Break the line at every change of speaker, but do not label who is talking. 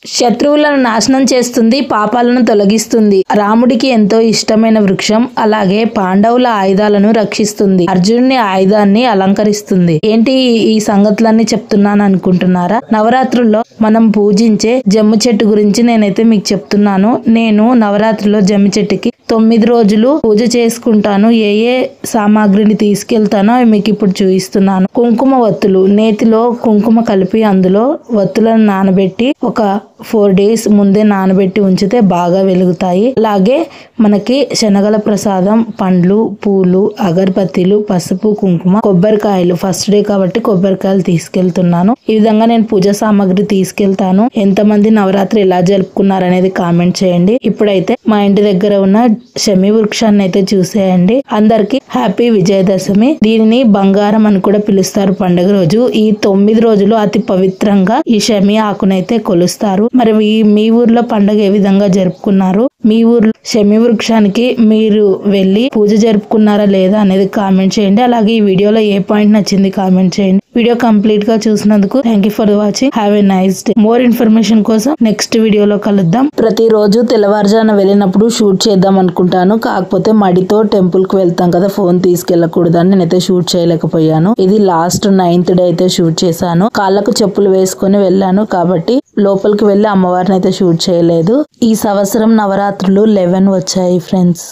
శత్రువులను నాశనం చేస్తుంది, పాపాలను తొలగిస్తుంది. రాముడికి ఎంతో ఇష్టమైన వృక్షం. అలాగే పాండవుల ఆయుధాలను రక్షిస్తుంది, అర్జునుని ఆయుధాన్ని అలంకరిస్తుంది. ఏంటి ఈ సంగతులన్నీ చెప్తున్నాను అనుకుంటున్నారా? నవరాత్రుల్లో మనం పూజించే జమ్ము చెట్టు గురించి నేనైతే మీకు చెప్తున్నాను. నేను నవరాత్రిలో జమ్ము చెట్టుకి 9 రోజులు పూజ చేసుకుంటాను. ఏ ఏ సామాగ్రిని తీసుకెళ్తానో అవి మీకు ఇప్పుడు చూపిస్తున్నాను. కుంకుమ వత్తులు, నేతిలో కుంకుమ కలిపి అందులో వత్తులను నానబెట్టి ఒక 4 days ముందే నానబెట్టి ఉంచితే బాగా వెలుగుతాయి. అలాగే మనకి శనగల ప్రసాదం, పండ్లు, పూలు, అగరబత్తీలు, పసుపు, కుంకుమ, కొబ్బరికాయలు. ఫస్ట్ డే కాబట్టి కొబ్బరికాయలు తీసుకెళ్తున్నాను. ఈ విధంగా నేను పూజా సామాగ్రి తీసుకెళ్తాను. ఎంతమంది నవరాత్రి ఎలా జరుపుకున్నారు అనేది కామెంట్ చేయండి. ఇప్పుడైతే మా ఇంటి దగ్గర ఉన్న శమి వృక్షాన్ని అయితే చూసేయండి. అందరికి హ్యాపీ విజయదశమి. దీనిని బంగారం అని కూడా పిలుస్తారు పండుగ రోజు. ఈ 9 రోజులు అతి పవిత్రంగా ఈ శమి ఆకునైతే కొలుస్తారు. మరి మీ ఊర్లో పండుగ ఏ విధంగా జరుపుకున్నారు? మీ ఊర్లో శమి వృక్షానికి మీరు వెళ్ళి పూజ జరుపుకున్నారా లేదా అనేది కామెంట్ చేయండి. అలాగే ఈ వీడియోలో ఏ పాయింట్ నచ్చింది కామెంట్ చేయండి. వీడియో కంప్లీట్ గా చూసినందుకు thank you for watching. Have a nice day. More information కోసం నెక్స్ట్ వీడియోలో కలుద్దాం. ప్రతిరోజు తెల్లవారుజాన వెళ్ళినప్పుడు షూట్ చేద్దాం అనుకుంటాను. కాకపోతే మడితో టెంపుల్ కి వెళ్తాం కదా, ఫోన్ తీసుకెళ్లకూడదని నేనైతే షూట్ చేయలేకపోయాను. ఇది లాస్ట్ 9th డే అయితే షూట్ చేశాను. కాళ్ళకు చెప్పులు వేసుకొని వెళ్ళాను కాబట్టి లోపలికి వెళ్ళి అమ్మవారిని అయితే షూట్ చేయలేదు. ఈ సంవత్సరం నవరాత్రులు 11 వచ్చాయి ఫ్రెండ్స్.